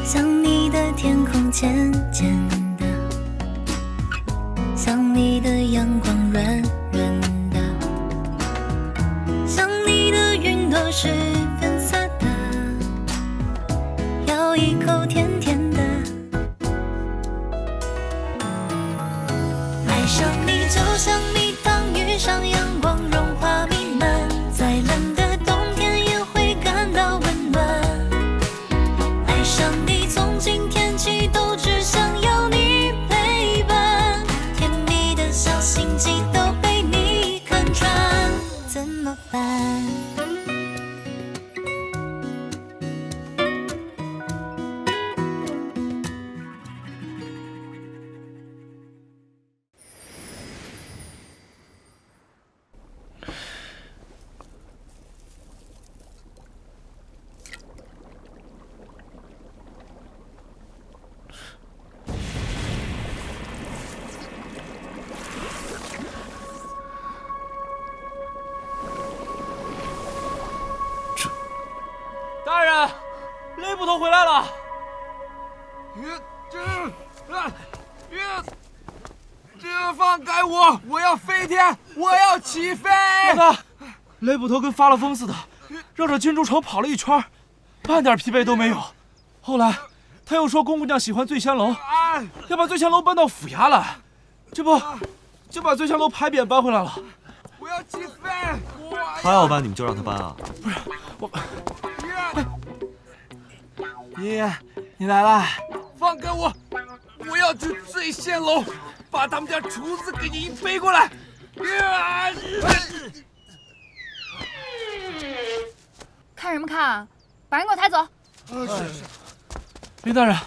想你的天空渐渐的，想你的阳光软软的，想你的云朵是粉色的，咬一口甜甜的。爱上你就像蜜糖遇上阳光融化弥漫，再冷的冬天也会感到温暖。爱上你从今天起都只想要你陪伴，甜蜜的小心机都被你看穿，怎么办？大人，雷捕头回来了。放开我！我要飞天！我要起飞！老大，雷捕头跟发了疯似的，绕着金猪城跑了一圈，半点疲惫都没有。后来他又说宫姑娘喜欢醉仙楼，要把醉仙楼搬到府衙来，这不就把醉仙楼牌匾搬回来了。我要起飞！他要搬你们就让他搬啊！不是我，爷爷，你来了！放开我！我要去醉仙楼，把他们家厨子给你背过来！看什么看？把人给我抬走！林大人，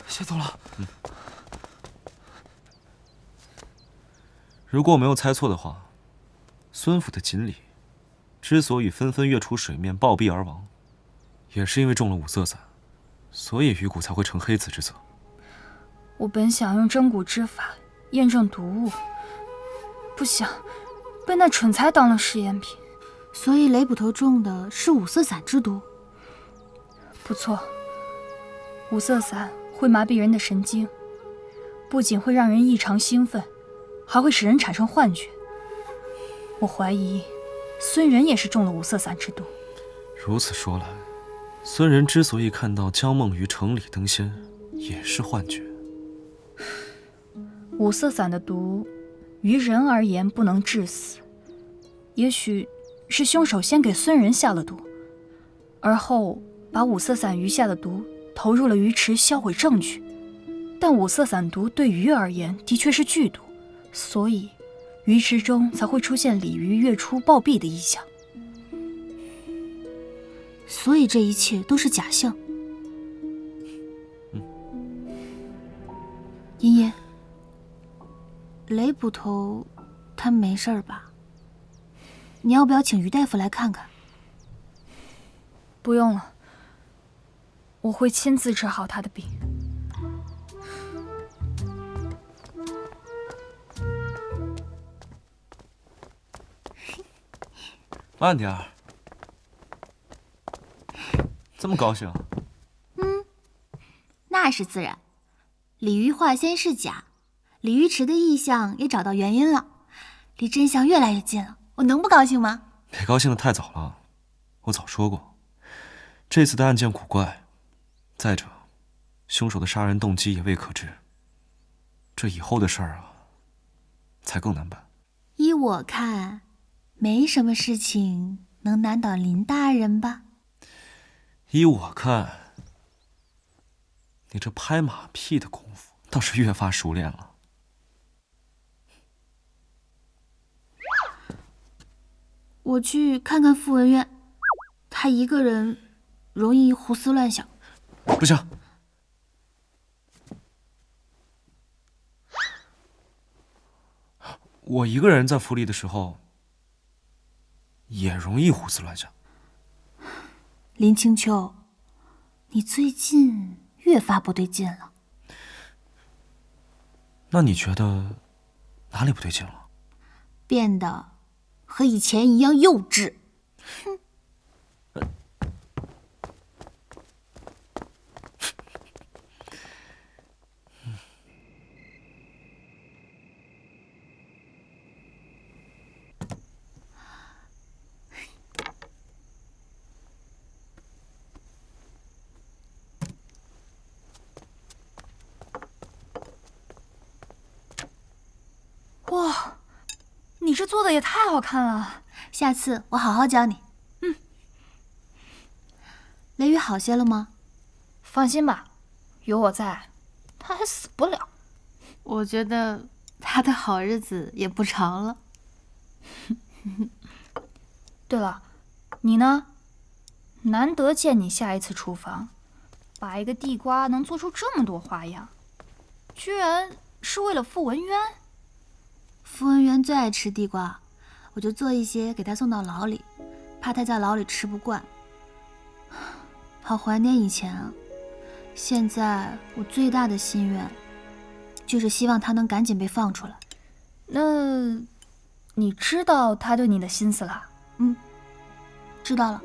先走了。如果我没有猜错的话，孙府的锦鲤之所以纷纷跃出水面暴毙而亡，也是因为中了五色散，所以鱼骨才会成黑子之色。我本想用真骨之法验证毒物，不想被那蠢材当了试验品。所以雷捕头中的是五色散之毒。不错，五色散会麻痹人的神经，不仅会让人异常兴奋，还会使人产生幻觉。我怀疑孙仁也是中了五色散之毒。如此说来，孙仁之所以看到江梦于城里登仙，也是幻觉。五色散的毒，于人而言不能致死，也许是凶手先给孙仁下了毒，而后把五色散余下的毒投入了鱼池，销毁证据。但五色散毒对鱼而言的确是剧毒，所以鱼池中才会出现鲤鱼跃出暴毙的异象。所以这一切都是假象。茵茵，雷捕头他没事吧？你要不要请于大夫来看看？不用了，我会亲自治好他的病。慢点儿，这么高兴？那是自然。鲤鱼化仙是假，鲤鱼池的异象也找到原因了，离真相越来越近了，我能不高兴吗？别高兴得太早了，我早说过，这次的案件古怪，再者，凶手的杀人动机也未可知，这以后的事儿啊，才更难办。依我看，没什么事情能难倒林大人吧？依我看，你这拍马屁的功夫倒是越发熟练了。我去看看傅文渊，他一个人容易胡思乱想。不行，我一个人在府里的时候，也容易胡思乱想。林清秋，你最近越发不对劲了。那你觉得哪里不对劲了？变得和以前一样幼稚。哼。这做的也太好看了，下次我好好教你。雷雨好些了吗？放心吧，有我在，他还死不了。我觉得他的好日子也不长了。对了，你呢？难得见你下一次厨房，把一个地瓜能做出这么多花样，居然是为了傅文渊。傅文渊最爱吃地瓜，我就做一些给他送到牢里，怕他在牢里吃不惯。好怀念以前啊！现在我最大的心愿，就是希望他能赶紧被放出来。那，你知道他对你的心思了？知道了。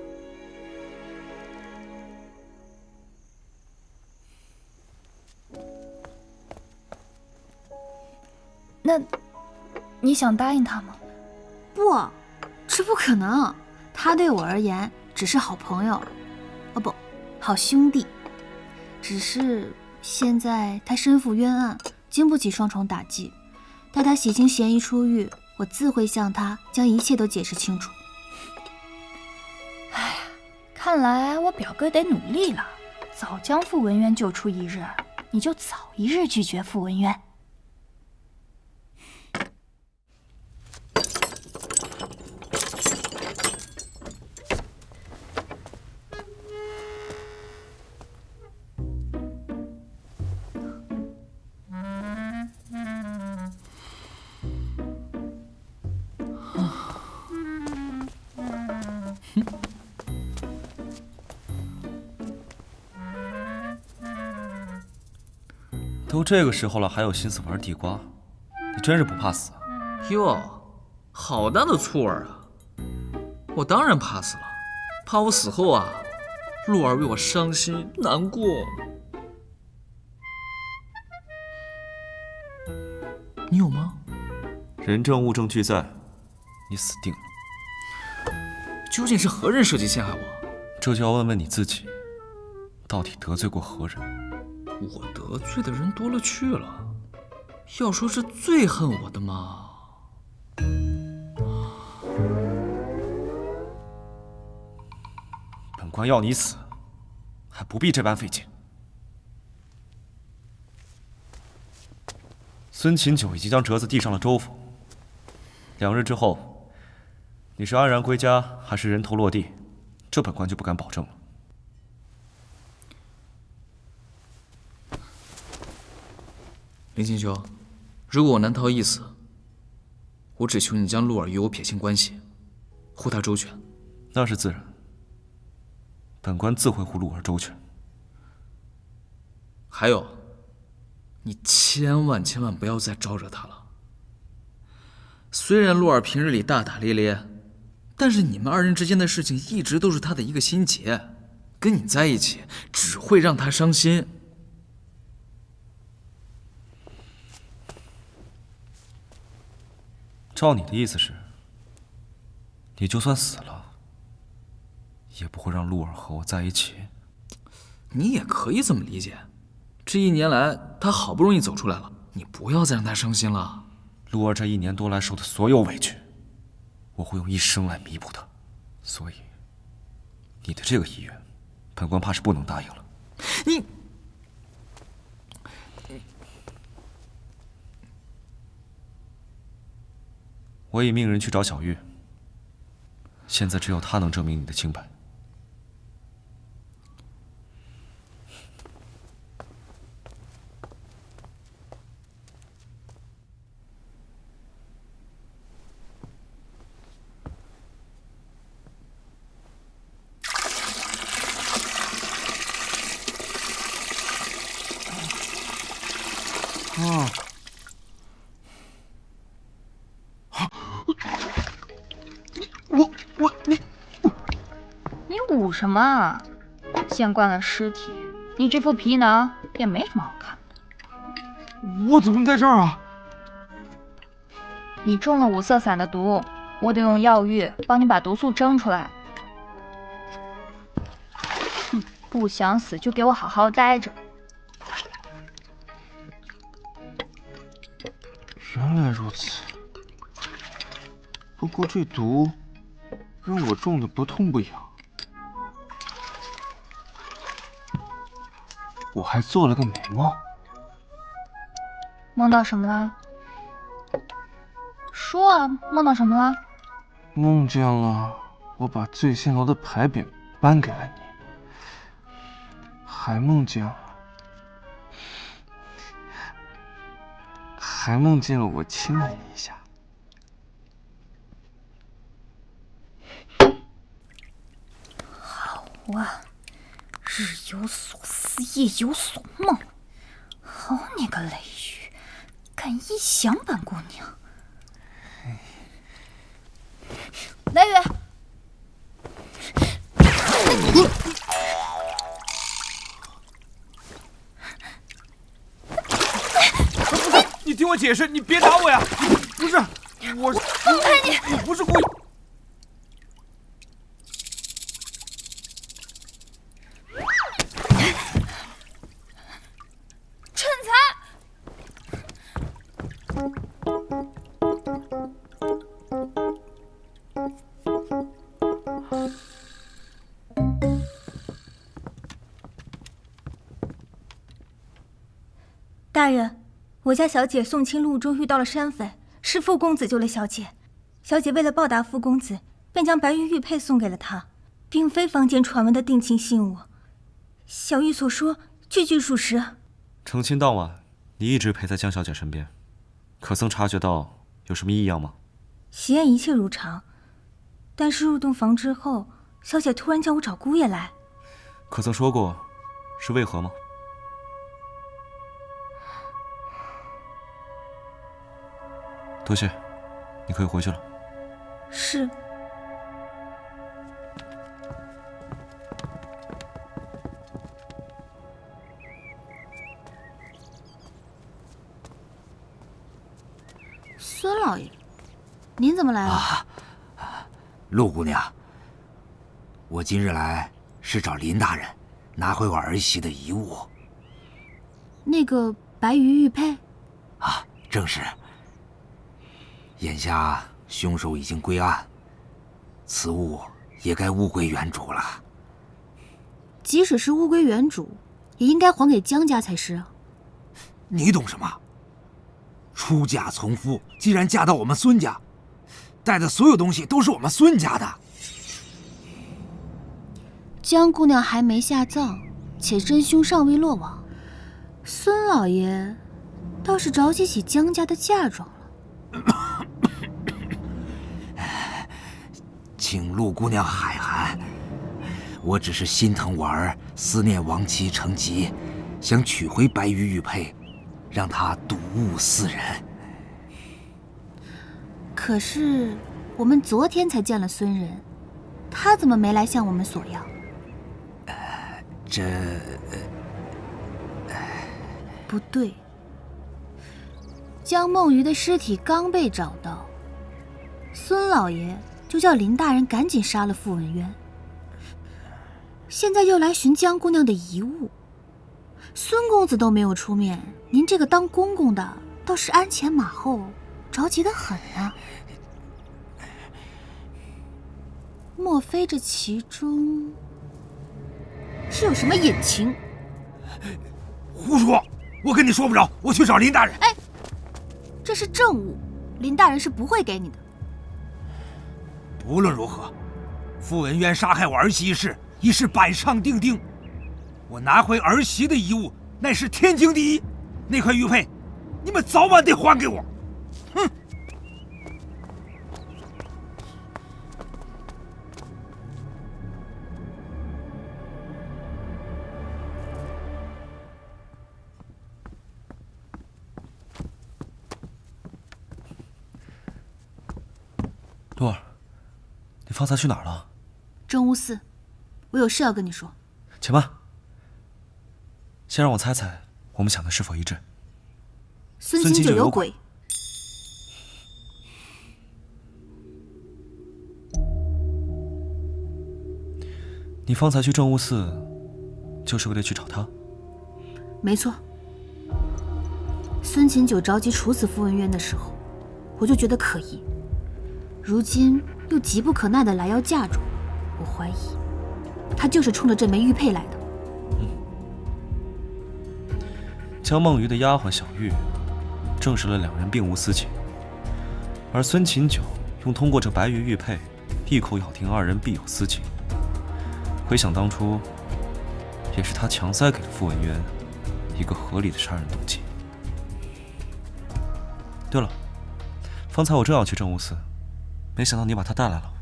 那，你想答应他吗？不，这不可能。他对我而言只是好朋友，哦不，好兄弟。只是现在他身负冤案，经不起双重打击。待他洗清嫌疑出狱，我自会向他将一切都解释清楚。哎呀，看来我表哥得努力了，早将傅文渊救出一日，你就早一日拒绝傅文渊。都这个时候了，还有心思玩地瓜，你真是不怕死啊！哟，好大的醋儿啊！我当然怕死了，怕我死后啊，鹿儿为我伤心难过。你有吗？人证物证俱在，你死定了。究竟是何人设计陷害我？这就要问问你自己，到底得罪过何人？我得罪的人多了去了，要说是最恨我的嘛，本官要你死，还不必这般费劲。孙秦九已经将折子递上了州府，2日之后，你是安然归家，还是人头落地，这本官就不敢保证了。林清秋，如果我难逃一死，我只求你将陆儿与我撇清关系，护她周全。那是自然，本官自会护陆儿周全。还有，你千万不要再招惹她了。虽然陆儿平日里大大咧咧，但是你们2人之间的事情一直都是她的一个心结，跟你在一起只会让她伤心。照你的意思是，你就算死了，也不会让陆儿和我在一起？你也可以这么理解，这1年来她好不容易走出来了，你不要再让她伤心了。陆儿这1年多来受的所有委屈，我会用一生来弥补她。所以，你的这个意愿，本官怕是不能答应了。你。我已命人去找小玉，现在只有他能证明你的清白。你捂什么啊？见惯了尸体，你这副皮囊也没什么好看的。我怎么在这儿啊？你中了五色散的毒，我得用药浴帮你把毒素蒸出来。哼，不想死就给我好好待着。原来如此。不过这毒让我中的不痛不痒，我还做了个美梦。梦到什么了？说啊，梦到什么了？梦见了我把醉仙楼的牌匾颁给了你，还梦见了我亲了你一下。好啊，日有所思，夜有所梦。好你个雷雨，敢一想本姑娘！雷雨，你听我解释，你别打我呀！不是，我不是故意。趁财！大人，我家小姐送亲路中遇到了山匪，是傅公子救了小姐。小姐为了报答傅公子，便将白玉玉佩送给了他，并非坊间传闻的定情信物。小玉所说句句属实。成亲当晚，你一直陪在江小姐身边，可曾察觉到有什么异样吗？喜宴一切如常，但是入洞房之后，小姐突然叫我找姑爷来。可曾说过是为何吗？多谢，你可以回去了。是。孙老爷，您怎么来了？陆姑娘，我今日来是找林大人拿回我儿媳的遗物。那个白玉玉佩？啊，正是。眼下凶手已经归案，此物也该物归原主了。即使是物归原主，也应该还给江家才是啊。你懂什么？出嫁从夫，既然嫁到我们孙家，带的所有东西都是我们孙家的。江姑娘还没下葬，且真凶尚未落网，孙老爷倒是着急起江家的嫁妆了。请陆姑娘海涵，我只是心疼我儿，思念亡妻成疾，想取回白玉玉佩，让她睹物思人。可是我们昨天才见了孙人，他怎么没来向我们索要？不对，江梦鱼的尸体刚被找到，孙老爷就叫林大人赶紧杀了傅文渊，现在又来寻江姑娘的遗物，孙公子都没有出面，您这个当公公的倒是鞍前马后，着急得很啊。莫非这其中是有什么隐情？胡说！我跟你说不着，我去找林大人。哎，这是证物，林大人是不会给你的。无论如何，傅文渊杀害我儿媳一事已是板上钉钉，我拿回儿媳的遗物乃是天经地义。那块玉佩，你们早晚得还给我。哼！洛儿，你方才去哪儿了？真乌寺，我有事要跟你说。且慢，先让我猜猜，我们想的是否一致？孙清九有鬼。你方才去正悟寺，就是为了去找他？没错。孙清九着急处死傅文渊的时候，我就觉得可疑。如今又急不可耐的来要嫁妆，我怀疑他就是冲着这枚玉佩来的。江梦鱼的丫鬟小玉证实了两人并无私情，而孙琴九用通过这白玉玉佩一口咬定二人必有私情。回想当初，也是他强塞给了傅文渊一个合理的杀人动机。对了，方才我正要去政务司，没想到你把他带来了。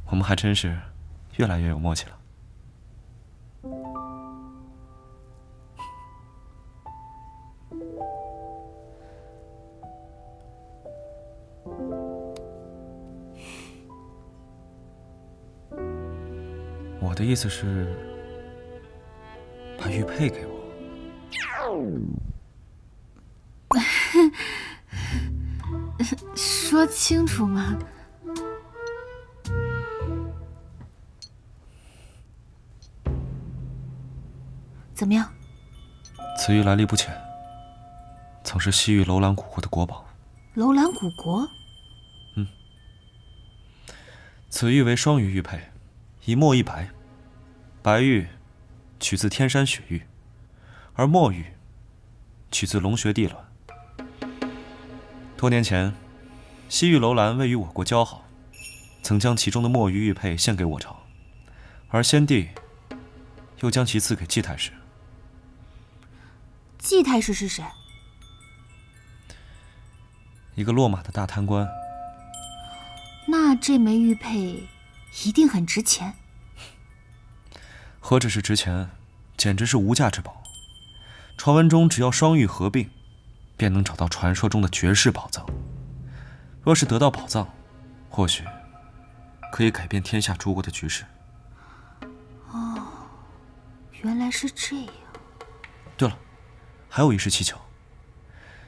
我们还真是越来越有默契了。我的意思是，把玉佩给我。说清楚嘛。怎么样？此玉来历不浅，曾是西域楼兰古国的国宝。楼兰古国？此玉为双鱼玉佩，一墨一白。白玉取自天山雪域，而墨玉取自龙穴地卵。多年前，西域楼兰为与我国交好，曾将其中的墨玉玉佩献给我朝，而先帝又将其赐给季太师。季太师是谁？一个落马的大贪官。那这枚玉佩一定很值钱。何止是值钱，简直是无价之宝。传闻中，只要双玉合并，便能找到传说中的绝世宝藏。若是得到宝藏，或许可以改变天下诸国的局势。哦，原来是这样。对了，还有一事蹊跷。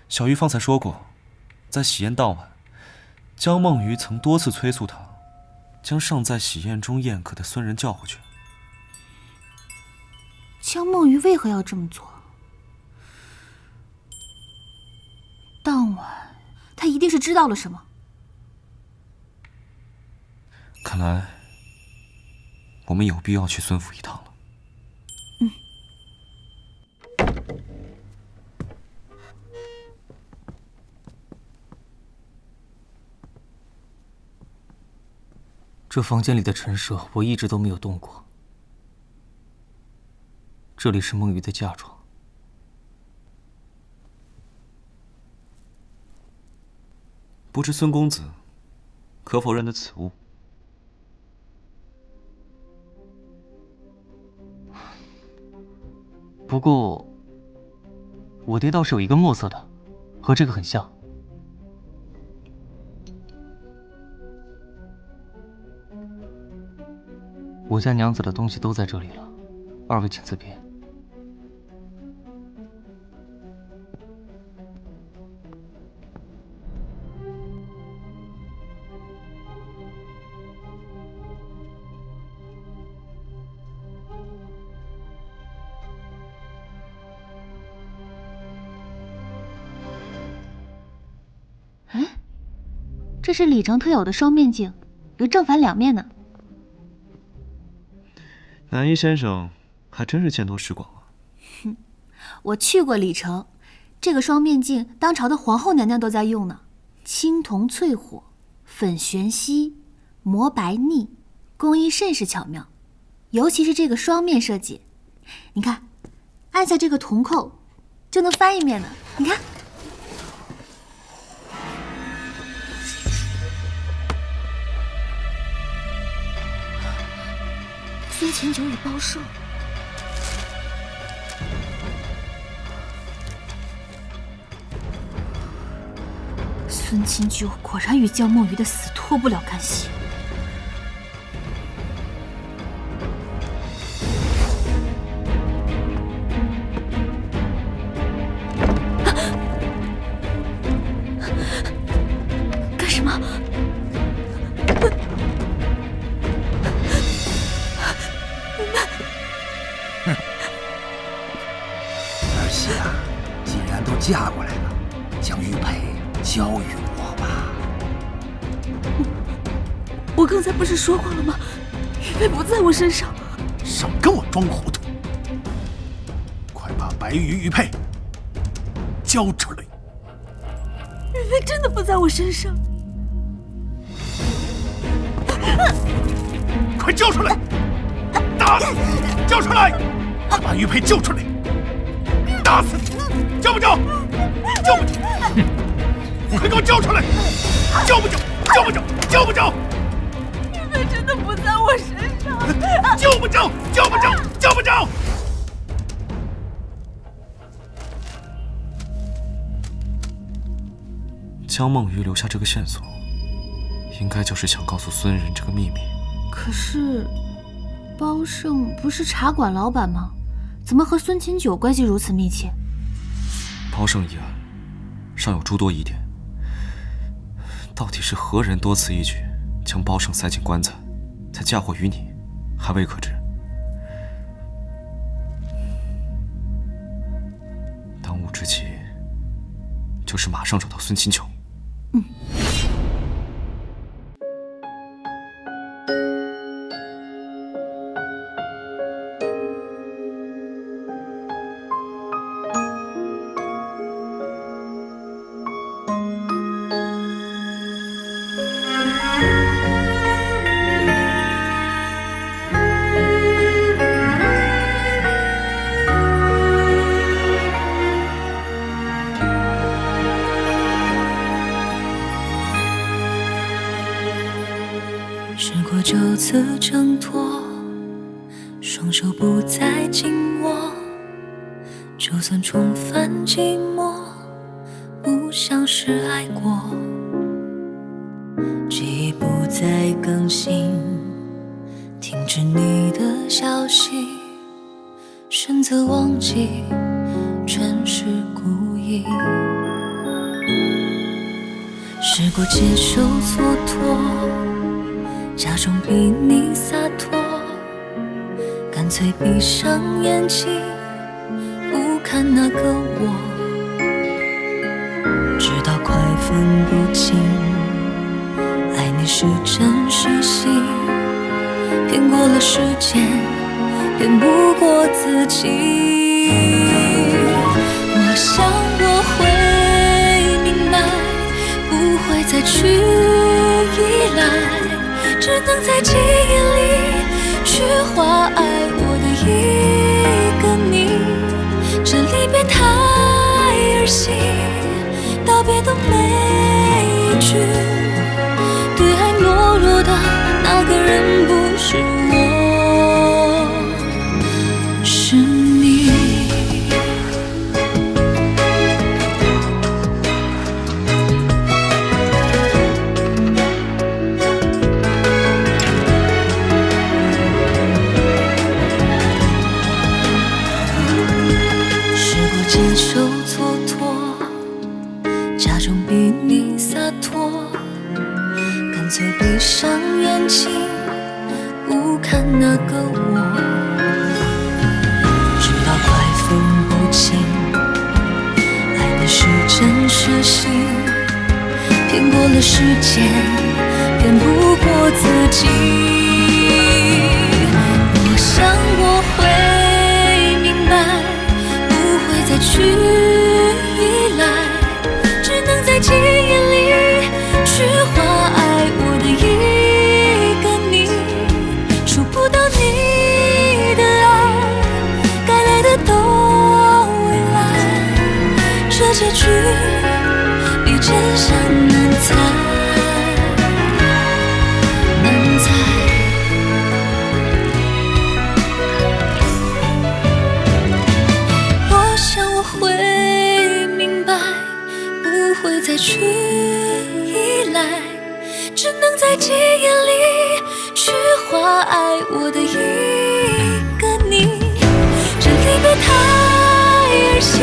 小玉方才说过，在喜宴当晚，江梦鱼曾多次催促他，将尚在喜宴中宴客的孙人叫回去。江梦鱼为何要这么做？当晚他一定是知道了什么。看来我们有必要去孙府一趟了。这房间里的陈设我一直都没有动过。这里是梦鱼的嫁妆。不知孙公子可否认得此物？不过，我爹倒是有一个墨色的，和这个很像。我家娘子的东西都在这里了，二位请自便。这是李成特有的双面镜，有正反两面呢。南一先生还真是见多识广啊。我去过李城，这个双面镜当朝的皇后娘娘都在用呢。青铜淬火，粉玄锡，磨白腻，工艺甚是巧妙。尤其是这个双面设计，你看，按下这个铜扣就能翻一面呢。你看。孙琴九已报寿，孙琴九果然与江梦鱼的死脱不了干系。干什么？儿媳啊，既然都嫁过来了，将玉佩交与我吧。是说过了吗？玉佩不在我身上。少跟我装糊涂！快把白玉玉佩交出来！玉佩真的不在我身上。快交出来！打死！交出来！快把玉佩救出来！打死你！交不交？交不交？快给我交出来！交不交？交不交？交不交？玉佩真的不在我身上。交不交？交不交？交不交？江梦鱼留下这个线索，应该就是想告诉孙仁这个秘密。可是，包胜不是茶馆老板吗？怎么和孙琴九关系如此密切？包胜一案尚有诸多疑点，到底是何人多此一举将包胜塞进棺材，再嫁祸于你，还未可知。当务之急就是马上找到孙琴九。试过9次挣脱，双手不再紧握，就算重返寂寞，不像是爱过。记忆不再更新，停止你的消息，选择忘记，全是故意。试过接受蹉跎，假装比你洒脱，干脆闭上眼睛，不看那个我，直到快分不清，爱你是真是戏，骗过了时间，骗不过自己。我想我会明白，不会再去依赖，只能在记忆里去画爱我的一个你。这离别太儿戏，道别的每一句，对爱懦弱的那个人不是我，是你。接受蹉跎，假装比你洒脱，干脆闭上眼睛，不看那个我，直到快分不清，爱你是真是戏，骗过了时间，骗不过自己。我想我会明白，再去依赖，只能在记忆里去画爱我的一个你。触不到你的爱，该来的都未来，这结局比真相难猜，难猜。会再去依赖，只能在记忆里去画爱我的一个你。这离别太儿戏，